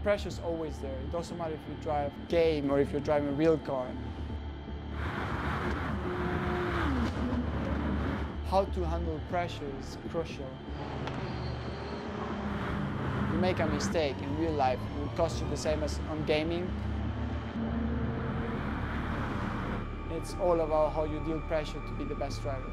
pressure is always there. It doesn't matter if you drive game or if you're driving a real car. How to handle pressure is crucial. You make a mistake in real life, it will cost you the same as on gaming. It's all about how you deal pressure to be the best driver.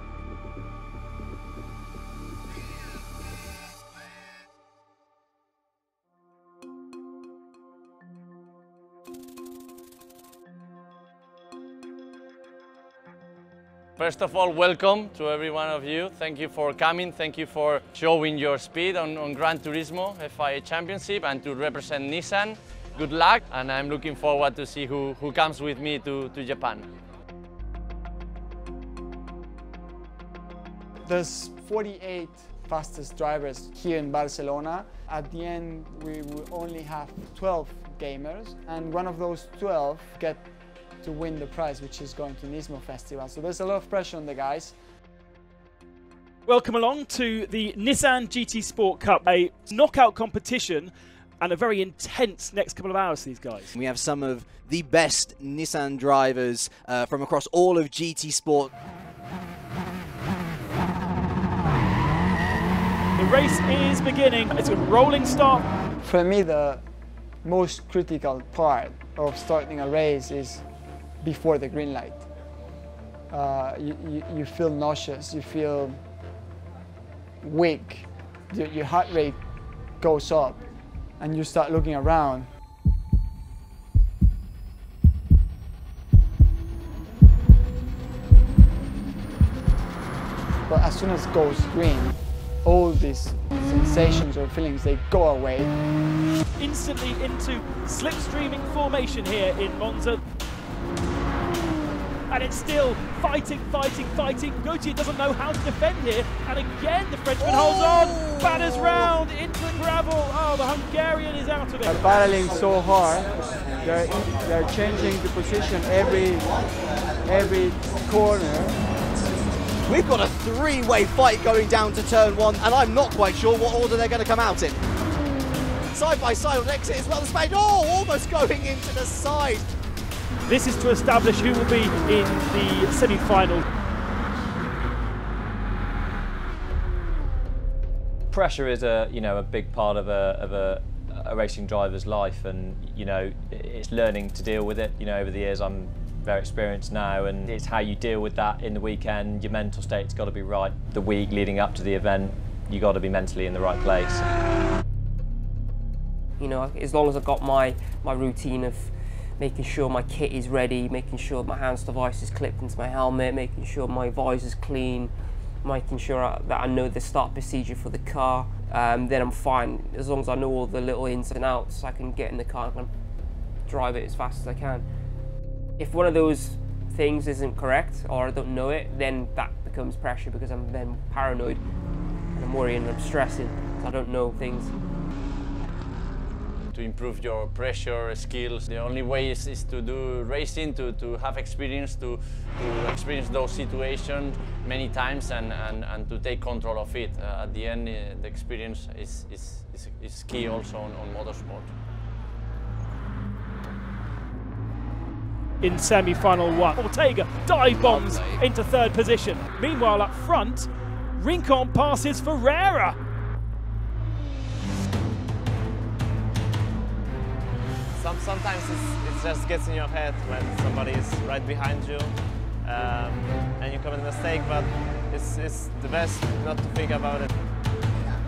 First of all, welcome to every one of you. Thank you for coming. Thank you for showing your speed on Gran Turismo FIA Championship and to represent Nissan. Good luck, and I'm looking forward to see who comes with me to Japan. There's 48 fastest drivers here in Barcelona. At the end, we will only have 12 gamers, and one of those 12 get to win the prize, which is going to NISMO Festival. So there's a lot of pressure on the guys. Welcome along to the Nissan GT Sport Cup, a knockout competition and a very intense next couple of hours for these guys. We have some of the best Nissan drivers from across all of GT Sport. The race is beginning. It's a rolling start. For me, the most critical part of starting a race is before the green light. You feel nauseous, you feel weak, your heart rate goes up, and you start looking around. But as soon as it goes green, all these sensations or feelings, they go away. Instantly into slipstreaming formation here in Monza. And it's still fighting, fighting, fighting. Gauthier doesn't know how to defend here. And again, the Frenchman holds on. Batters round into the gravel. Oh, the Hungarian is out of it. They're battling so hard. They're changing the position every corner. We've got a three-way fight going down to turn one, and I'm not quite sure what order they're going to come out in. Side by side on exit as well. The Spain, almost going into the side. This is to establish who will be in the semi-final. Pressure is a big part of a racing driver's life, and it's learning to deal with it. Over the years I'm very experienced now, and it's how you deal with that in the weekend. Your mental state's got to be right. The week leading up to the event, you got to be mentally in the right place. As long as I've got my routine of making sure my kit is ready, making sure my hands device is clipped into my helmet, making sure my visor's clean, making sure that I know the start procedure for the car, then I'm fine. As long as I know all the little ins and outs, I can get in the car and drive it as fast as I can. If one of those things isn't correct or I don't know it, then that becomes pressure because I'm then paranoid and I'm worrying and I'm stressing because I don't know things. To improve your pressure skills, the only way is to do racing, to have experience, to experience those situations many times and to take control of it. At the end, the experience is key also on motorsport. In semi-final one, Ortega dive bombs into third position. Meanwhile, up front, Rincon passes Ferreira. Sometimes it just gets in your head when somebody is right behind you and you commit a mistake, but it's the best not to think about it.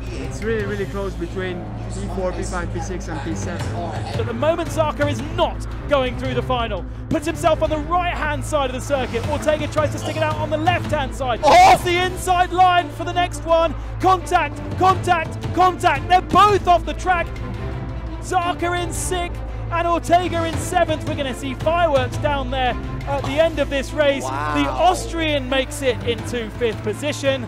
It's really, really close between P4, P5, P6 and P7. At the moment, Zarco is not going through the final. Puts himself on the right-hand side of the circuit. Ortega tries to stick it out on the left-hand side. It's the inside line for the next one. Contact, contact, contact. They're both off the track. Zarco in 6th and Ortega in 7th. We're going to see fireworks down there at the end of this race. Wow. The Austrian makes it into 5th position.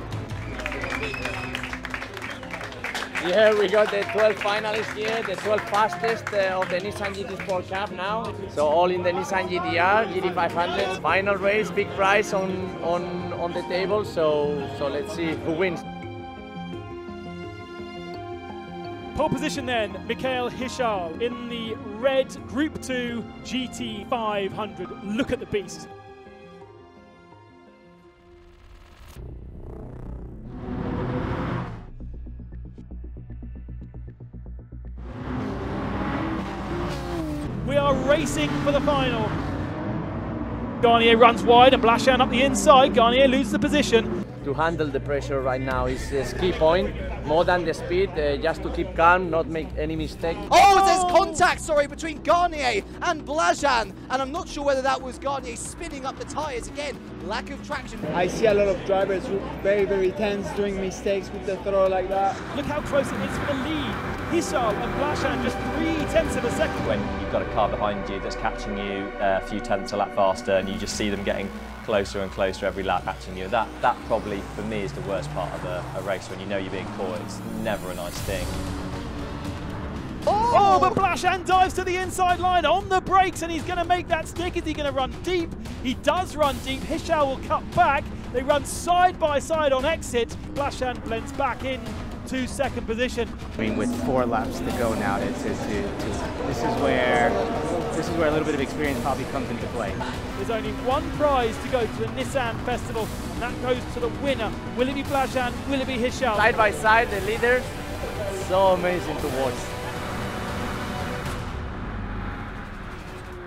Yeah, we got the 12 finalists here, the 12 fastest of the Nissan GT Sport Cup now. So all in the Nissan GT-R, GT500. Final race, big prize on the table. So let's see who wins. Pole position then, Michael Hischal in the red Group 2 GT 500. Look at the beast. We are racing for the final. Garnier runs wide and Blancpain up the inside. Garnier loses the position. To handle the pressure right now is the key point, more than the speed, just to keep calm, not make any mistake. Oh, there's contact, sorry, between Garnier and Blancpain, and I'm not sure whether that was Garnier spinning up the tyres again. Lack of traction. I see a lot of drivers who are very, very tense, doing mistakes with the throw like that. Look how close it is for the lead. Hischal and Blancpain just 0.3 of a second. When you've got a car behind you that's catching you a few tenths a lap faster and you just see them getting closer and closer every lap catching you, that probably for me is the worst part of a race, when you know you're being caught. It's never a nice thing. Oh, but Blancpain dives to the inside line on the brakes and he's going to make that stick. Is he going to run deep? He does run deep. Hischal will cut back. They run side by side on exit. Blancpain blends back in to second position. I mean, with 4 laps to go now, this is where a little bit of experience probably comes into play. There's only one prize to go to the Nissan Festival, and that goes to the winner. Will it be Blancpain? Will it be Hischal? Side by side, the leaders, so amazing to watch.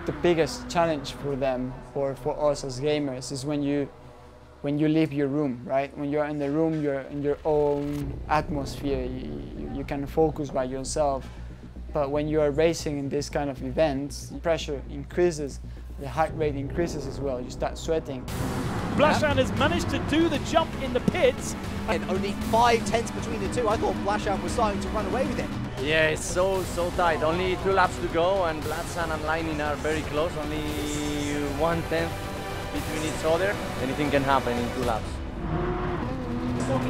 The biggest challenge for them, or for us as gamers, is when you leave your room, right? When you're in the room, you're in your own atmosphere, you can focus by yourself. But when you are racing in this kind of events, the pressure increases, the heart rate increases as well, you start sweating. Blancpain has managed to do the jump in the pits. And only 5 tenths between the two. I thought Blancpain was starting to run away with it. Yeah, it's so tight. Only 2 laps to go, and Blancpain and Lightning are very close. Only 1/10 between each other. Anything can happen in 2 laps.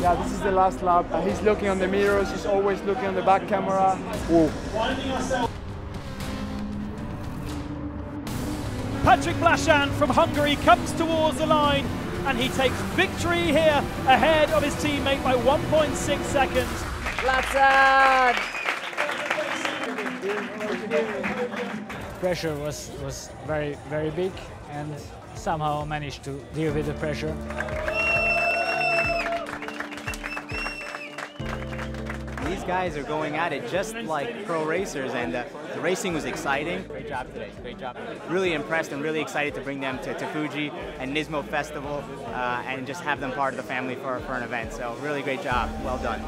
Yeah, this is the last lap. He's looking on the mirrors, he's always looking on the back camera. Whoa. Patrick Blancpain from Hungary comes towards the line and he takes victory here ahead of his teammate by 1.6 seconds. Blancpain! Pressure was very, very big, and somehow managed to deal with the pressure. These guys are going at it just like pro racers, and the racing was exciting. Great job today, great job. Really impressed and really excited to bring them to Fuji and NISMO Festival and just have them part of the family for an event. So really great job, well done.